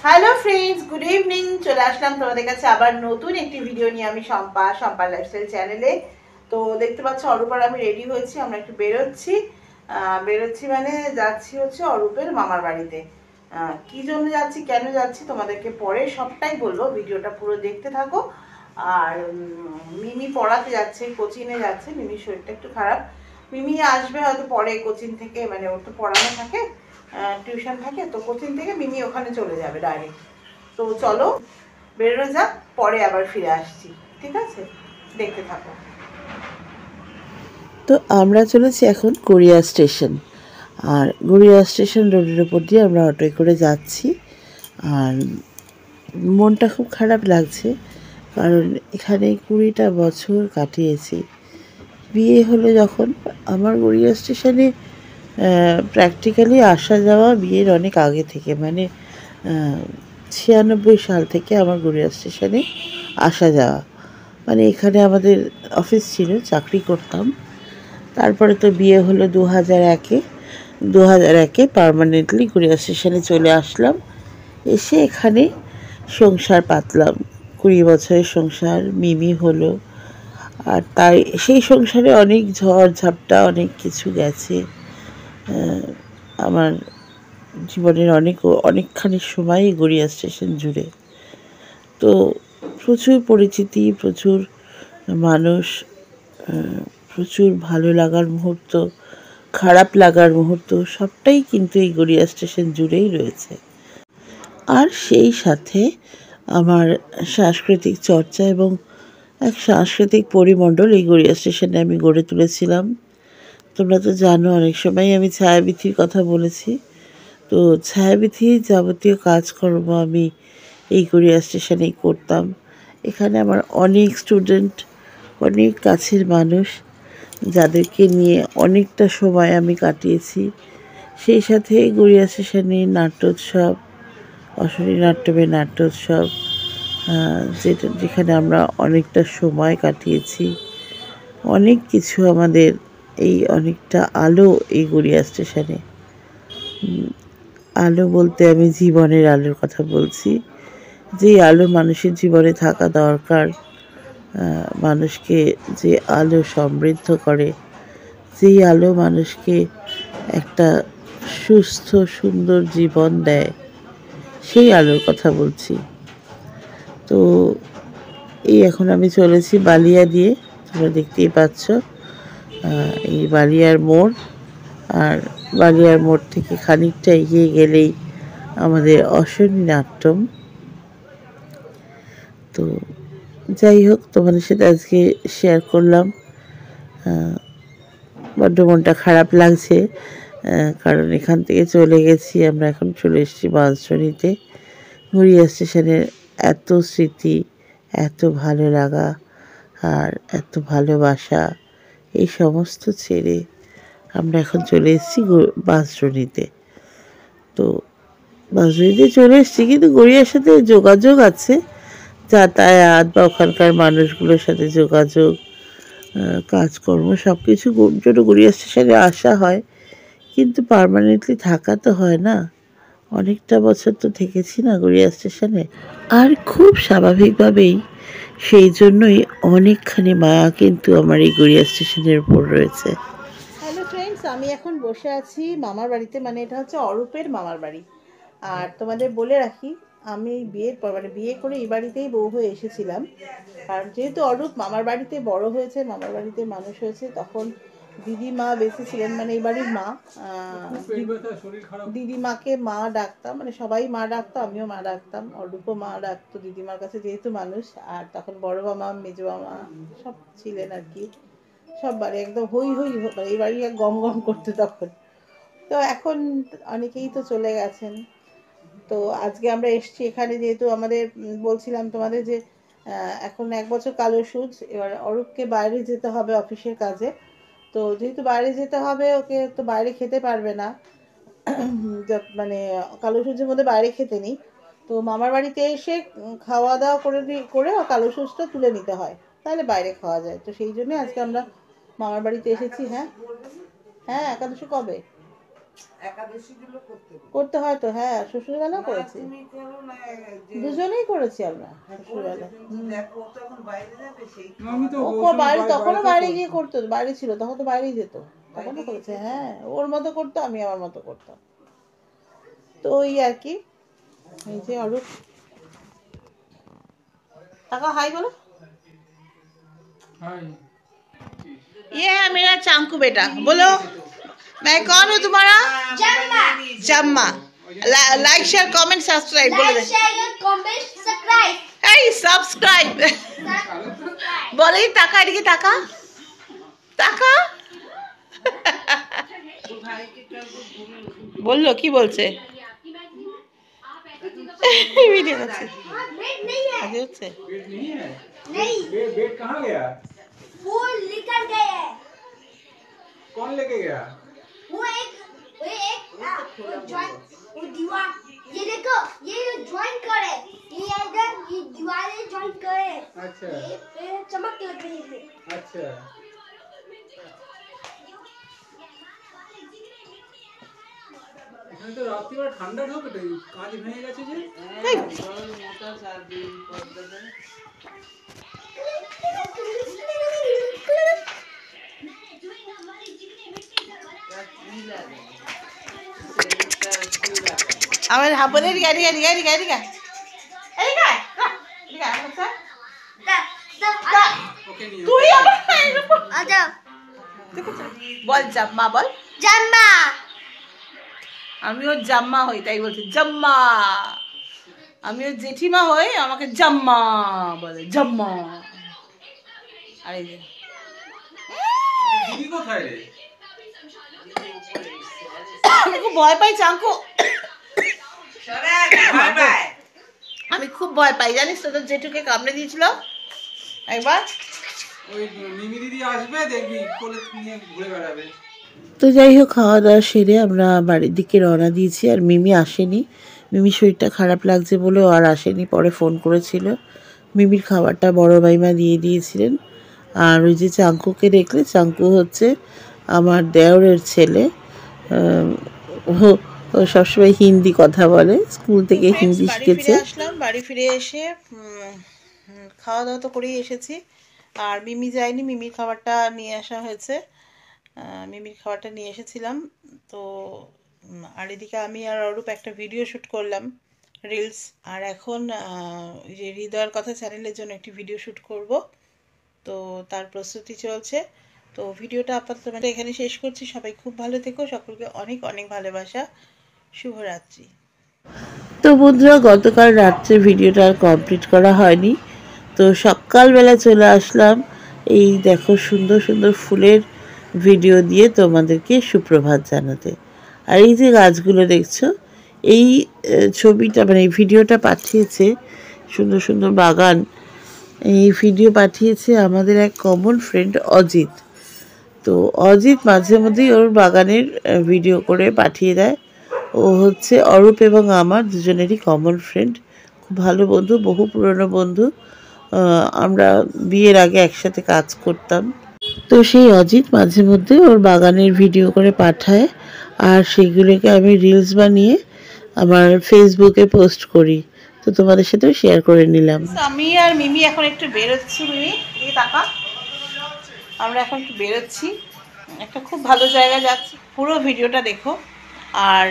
Hello friends, good evening. চলে আসলাম তোমাদের কাছে আবার নতুন একটি ভিডিও নিয়ে। আমি শম্পা লাইফস্টাইল চ্যানেলে। তো দেখতে পাচ্ছ অরূপার আমি রেডি হয়েছি, আমরা একটু বেরোচ্ছি মানে যাচ্ছি হচ্ছে অরূপের মামার বাড়িতে। কি জন্য যাচ্ছি, কেন যাচ্ছি তোমাদেরকে পরে সবটাই বলবো, ভিডিওটা পুরো দেখতে থাকো। আর মিমি পড়াতে যাচ্ছে, কোচিংয়ে যাচ্ছে। মিমির শরীরটা একটু খারাপ। মিমি আসবে হয়তো পরে কোচিং থেকে, মানে ওর তো পড়ানো থাকে, টিউশন থাকে, তো কোচিং থেকে মিমি ওখানে চলে যাবে ডাইরেক্ট। তো চলো বেরোনো যাক, পরে আবার ফিরে আসছি, ঠিক আছে? দেখতে থাকো। তো আমরা চলেছি এখন গড়িয়া স্টেশন, আর গড়িয়া স্টেশন রোডের ওপর দিয়ে আমরা অটোয় করে যাচ্ছি। আর মনটা খুব খারাপ লাগছে, কারণ এখানে 20টা বছর কাটিয়েছি। বিয়ে হলো যখন, আমার গড়িয়া স্টেশনে প্র্যাকটিক্যালি আসা যাওয়া বিয়ের অনেক আগে থেকে, মানে 96 সাল থেকে আমার গড়িয়া স্টেশনে আসা যাওয়া। মানে এখানে আমাদের অফিস ছিল, চাকরি করতাম। তারপরে তো বিয়ে হলো 2001-এ পার্মানেন্টলি গড়িয়া স্টেশনে চলে আসলাম। এসে এখানে সংসার পাতলাম, 20 বছরের সংসার। মিমি হলো, আর তাই সেই সংসারে অনেক ঝড় ঝাপটা, অনেক কিছু গেছে। আমার জীবনের অনেকখানি সময়ই গড়িয়া স্টেশন জুড়ে। তো প্রচুর পরিচিতি, প্রচুর মানুষ, প্রচুর ভালো লাগার মুহূর্ত, খারাপ লাগার মুহূর্ত, সবটাই কিন্তু এই গড়িয়া স্টেশন জুড়েই রয়েছে। আর সেই সাথে আমার সাংস্কৃতিক চর্চা এবং এক সাংস্কৃতিক পরিমণ্ডল এই গড়িয়া স্টেশনে আমি গড়ে তুলেছিলাম। তোমরা তো জানো, অনেক সময় আমি ছায়াবিথির কথা বলেছি। তো ছায়াবিথির যাবতীয় কাজকর্ম আমি এই গড়িয়া স্টেশনেই করতাম। এখানে আমার অনেক স্টুডেন্ট, অনেক কাছের মানুষ, যাদেরকে নিয়ে অনেকটা সময় আমি কাটিয়েছি। সেই সাথে গড়িয়া স্টেশনে নাট্যোৎসব, অশরী নাট্যমের নাট্যোৎসব, যেখানে আমরা অনেকটা সময় কাটিয়েছি। অনেক কিছু আমাদের, এই অনেকটা আলো এই গড়িয়া স্টেশনে। আলো বলতে আমি জীবনের আলোর কথা বলছি, যে আলো মানুষের জীবনে থাকা দরকার। মানুষকে যে আলো সমৃদ্ধ করে, যেই আলো মানুষকে একটা সুস্থ সুন্দর জীবন দেয়, সেই আলোর কথা বলছি। তো এই এখন আমি চলেছি বালিয়া দিয়ে, তোমরা দেখতেই পাচ্ছ এই বালিয়ার মোড়। আর বালিয়ার মোড় থেকে খানিকটা এগিয়ে গেলেই আমাদের অশরী নাট্যম। তো যাই হোক, তোমাদের সাথে আজকে শেয়ার করলাম। বড্ড মনটা খারাপ লাগছে, কারণ এখান থেকে চলে গেছি আমরা, এখন চলে এসেছি বাঁশদ্রোণীতে। গড়িয়া স্টেশনের এত স্মৃতি, এত ভালো লাগা আর এত ভালোবাসা, এই সমস্ত ছেড়ে আমরা এখন চলে এসেছি বাঁশদ্রোণীতে। তো বাঁশদ্রোণীতে চলে এসেছি, কিন্তু গড়িয়ার সাথে যোগাযোগ আছে, যাতায়াত বা ওখানকার মানুষগুলোর সাথে যোগাযোগ, কাজকর্ম সব কিছু জন্য গড়িয়া স্টেশনে আসা হয়। কিন্তু পার্মানেন্টলি থাকা তো হয় না, অনেকটা বছর তো থেকেছি না গড়িয়া স্টেশনে। আর খুব স্বাভাবিকভাবেই সেই জন্যই অনেকখানি মায়া কিন্তু আমার এই গড়িয়া স্টেশনের উপর রয়েছে। হ্যালো ফ্রেন্ডস, আমি এখন বসে আছি মামার বাড়িতে, মানে এটা হচ্ছে অরূপের মামার বাড়ি। আর তোমাদের বলে রাখি, আমি বিয়ের পর, মানে বিয়ে করে এই বাড়িতেই বউ হয়ে এসেছিলাম। কারণ যেহেতু অরূপ মামার বাড়িতে বড় হয়েছে, মামার বাড়িতে মানুষ হয়েছে, তখন দিদিমা বেঁচে ছিলেন, মানে এই বাড়ির মা। দিদিমাকে মা ডাকতাম, মানে সবাই মা ডাকতো, আমিও মা ডাকতাম, অরূপও মা ডাকতো দিদিমার কাছে, যেহেতু মানুষ। আর তখন বড় মামা, মেজো মামা সব ছিলেন আর কি। সব বাড়ি একদম হই হই, এই বাড়ি গম গম করতে তখন। তো এখন অনেকেই তো চলে গেছেন। তো আজকে আমরা এসছি এখানে, যেহেতু আমাদের বলছিলাম তোমাদের যে এখন 1 বছর কালো সুজ। এবার অরূপকে বাইরে যেতে হবে অফিসের কাজে। তো যেহেতু বাইরে যেতে হবে, ওকে তো বাইরে খেতে পারবে না, মানে কালো সূর্যের মধ্যে বাইরে খেতে নেই। তো মামার বাড়িতে এসে খাওয়া দাওয়া করে কালো সূর্যটা তুলে নিতে হয়, তাহলে বাইরে খাওয়া যায়। তো সেই জন্য আজকে আমরা মামার বাড়িতে এসেছি। হ্যাঁ হ্যাঁ, একাদশী কবে? করতে হয় তো, হ্যাঁ শ্বশুরবেলা করেছি, দুজনেই করেছি আমরা শ্বশুরবেলা। ও বাইরে তখনও বাইরে গিয়ে করতো, বাইরে ছিল তখন তো বাইরেই যেত, তখনও করেছে। হ্যাঁ ওর মতো করতো, আমি আমার মতো করতাম। তো ওই আর কি। এই যে অরূপ, টাকা হাই বলো। ये है मेरा चांकू बेटा, बोलो मैं कौन हूँ तुम्हारा? जम्मा। जम्मा। लाइक शेयर कमेंट सब्सक्राइब बोलो दे। এই সাবস্ক্রাইব বলে টাকা, এদিকে টাকা টাকা বললো কি বলছে? ভিডিও করছে। আগে হচ্ছে नहीं बेड कहाँ गया? वो लेकर गए हैं। कौन लेके गया? वो एक वो दीवार, ये देखो ये ज्वाइन करे, ये इधर ये दीवारें ज्वाइन करे। अच्छा ये चमक लग रही है। अच्छा এখানে তো রাত্রিবেলা ঠান্ডা ঢোকে তো, কাঁচ ভেঙে গেছে যে। মোটা সার্দি পর্দাটা আমার হাবলে রিগা রিগা রিগা রিগা রিগা রিগা রিগা তুই আচ্ছা বল জাম্মা, বল জাম্মা। আমিও জাম্মা হই তাই বলছি জাম্মা। আমিও জেঠিমা হই, আমাকে জাম্মা বলে, জাম্মা। আর এই যে দিদি কোথায় রে? আমি খুব ভয় পাই চাঙ্কু, আমি খুব ভয় পাই জানিস তো, তোর জেঠুকে কামড়ে দিয়েছিল একবার। ওই মিমি দিদি আসবে দেখবি, কোলে নিয়ে ঘুরে বেড়াবে। তো যাই হোক, খাওয়া দাওয়া সেরে আমরা বাড়ির দিকে রওনা দিয়েছি। আর মিমি আসেনি, মিমির শরীরটা খারাপ লাগছে বলে ও আর আসেনি, পরে ফোন করেছিল। মিমির খাবারটা বড় মাইমা দিয়ে দিয়েছিলেন। আর ওই যে চাঙ্কুকে দেখলে, চাঙ্কু হচ্ছে আমার দেওরের ছেলে। ও সবসময় হিন্দি কথা বলে, স্কুল থেকে হিন্দি শিখেছে। আসলাম, বাড়ি ফিরে এসে খাওয়া দাওয়া তো করেই এসেছি। আর মিমি যায়নি, মিমির খাবারটা নিয়ে আসা হয়েছে, মিমির খাবারটা নিয়ে এসেছিলাম। তো আর এদিকে আমি আর অরূপ একটা ভিডিও শ্যুট করলাম, রিলস। আর এখন ওই যে হৃদয়ের কথা চ্যানেলের জন্য একটি ভিডিও শ্যুট করব, তো তার প্রস্তুতি চলছে। তো ভিডিওটা আপাতত এখানে শেষ করছি। সবাই খুব ভালো থেকো, সকলকে অনেক অনেক ভালোবাসা, শুভরাত্রি। তো বন্ধুরা, গতকাল রাত্রে ভিডিওটা আর কমপ্লিট করা হয়নি, তো সকালবেলা চলে আসলাম এই দেখো সুন্দর সুন্দর ফুলের ভিডিও দিয়ে তোমাদেরকে সুপ্রভাত জানাতে। আর এই যে গাছগুলো দেখছো, এই ছবিটা মানে এই ভিডিওটা পাঠিয়েছে, সুন্দর সুন্দর বাগান, এই ভিডিও পাঠিয়েছে আমাদের এক কমন ফ্রেন্ড অজিত। তো অজিত মাঝে মধ্যেই ওর বাগানের ভিডিও করে পাঠিয়ে দেয়। ও হচ্ছে অরূপ এবং আমার দুজনেরই কমন ফ্রেন্ড, খুব ভালো বন্ধু, বহু পুরনো বন্ধু। আমরা বিয়ের আগে একসাথে কাজ করতাম। তো সেই অজিত মাঝে মধ্যে ওর বাগানের ভিডিও করে পাঠায়, আর সেগুলোকে আমি রিলস বানিয়ে আমার ফেসবুকে পোস্ট করি। তো তোমাদের সাথেও শেয়ার করে নিলাম। আমি আর মিমি এখন একটু বেরোচ্ছি। মিমি এই টাকা, আমরা এখন একটু বেরোচ্ছি, একটা খুব ভালো জায়গা যাচ্ছি। পুরো ভিডিওটা দেখো আর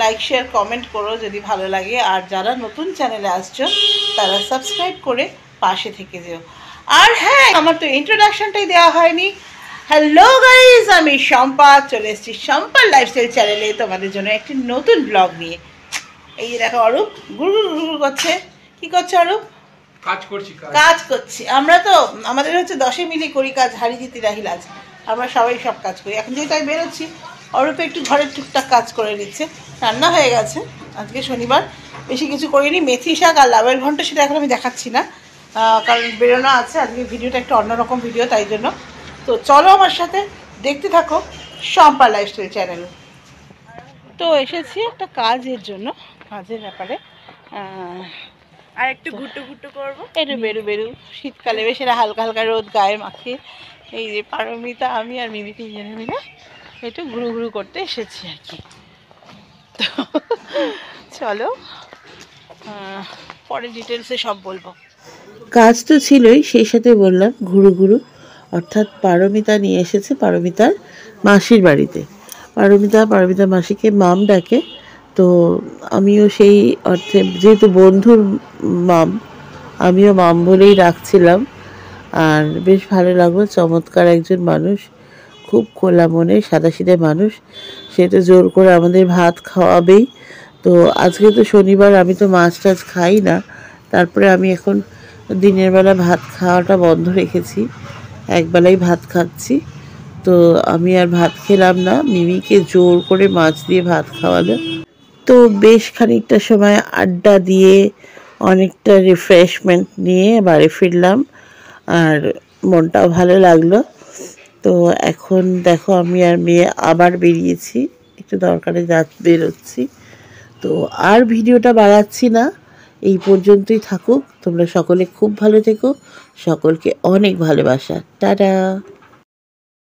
লাইক শেয়ার কমেন্ট করো যদি ভালো লাগে। আর যারা নতুন চ্যানেলে আসছো তারা সাবস্ক্রাইব করে পাশে থেকে যেও। আর হ্যাঁ, আমার তো ইন্ট্রোডাকশনটাই দেওয়া হয়নি। হ্যালো গাইজ, আমি শম্পা, চলে এসেছি শম্পার লাইফস্টাইল চ্যানেলে তোমাদের জন্য একটি নতুন ব্লগ নিয়ে। এই যে দেখো অরূপ গুড় গুড় করছে। কি করছে অরূপ? কাজ করছি। আমরা তো আমাদের হচ্ছে 10 মিলে করি কাজ, হারি জিতি রাহিলাজ, আমরা সবাই সব কাজ করি। এখন যেহেতু আমি বেরোচ্ছি, অরূপে একটু ঘরের টুকটাক কাজ করে নিচ্ছে। রান্না হয়ে গেছে, আজকে শনিবার, বেশি কিছু করিনি। মেথি শাক আর লাউয়ের ঘন্ট সেটা এখন আমি দেখাচ্ছি না, কারণ বেরোনো আছে। আজকে ভিডিওটা একটু অন্যরকম ভিডিও, তাই জন্য। তো চলো আমার সাথে দেখতে থাকো শম্পা লাইফস্টাইল চ্যানেল। তো এসেছি একটা কাজের জন্য, কাজের ব্যাপারে। আর একটু ঘুটু ঘুটু করবো, একটু বেরু শীতকালে বেশ এরা হালকা হালকা রোদ গায়ে মাখে। এই যে পারমিতা, আমি আর মিমি তিনজনে মিলে একটু ঘুরু ঘুরু করতে এসেছি আর কি। তো চলো পরে ডিটেলসে সব বলবো। কাজ তো ছিলই, সেই সাথে বললাম ঘুরু ঘুরু, অর্থাৎ পারমিতা নিয়ে এসেছে পারমিতার মাসির বাড়িতে। পারমিতা মাসিকে মাম ডাকে, তো আমিও সেই অর্থে যেহেতু বন্ধুর মাম, আমিও মাম বলেই রাখছিলাম। আর বেশ ভালো লাগলো, চমৎকার একজন মানুষ, খুব খোলা মনে সাদাসিধে মানুষ। সে তো জোর করে আমাদের ভাত খাওয়াবেই। তো আজকে তো শনিবার, আমি তো মাছ টাছ খাই না, তারপরে আমি এখন দিনের বেলা ভাত খাওয়াটা বন্ধ রেখেছি, একবেলাই ভাত খাচ্ছি। তো আমি আর ভাত খেলাম না, মিমিকে জোর করে মাছ দিয়ে ভাত খাওয়ালো। তো বেশ খানিকটা সময় আড্ডা দিয়ে অনেকটা রিফ্রেশমেন্ট নিয়ে বাড়ি ফিরলাম, আর মনটাও ভালো লাগলো। তো এখন দেখো আমি আর মেয়ে আবার বেরিয়েছি, একটু দরকারে বেরোচ্ছি। তো আর ভিডিওটা বাড়াচ্ছি না, এই পর্যন্তই থাকুক। তোমরা সকলে খুব ভালো থেকো, সকলকে অনেক ভালোবাসা, টাটা।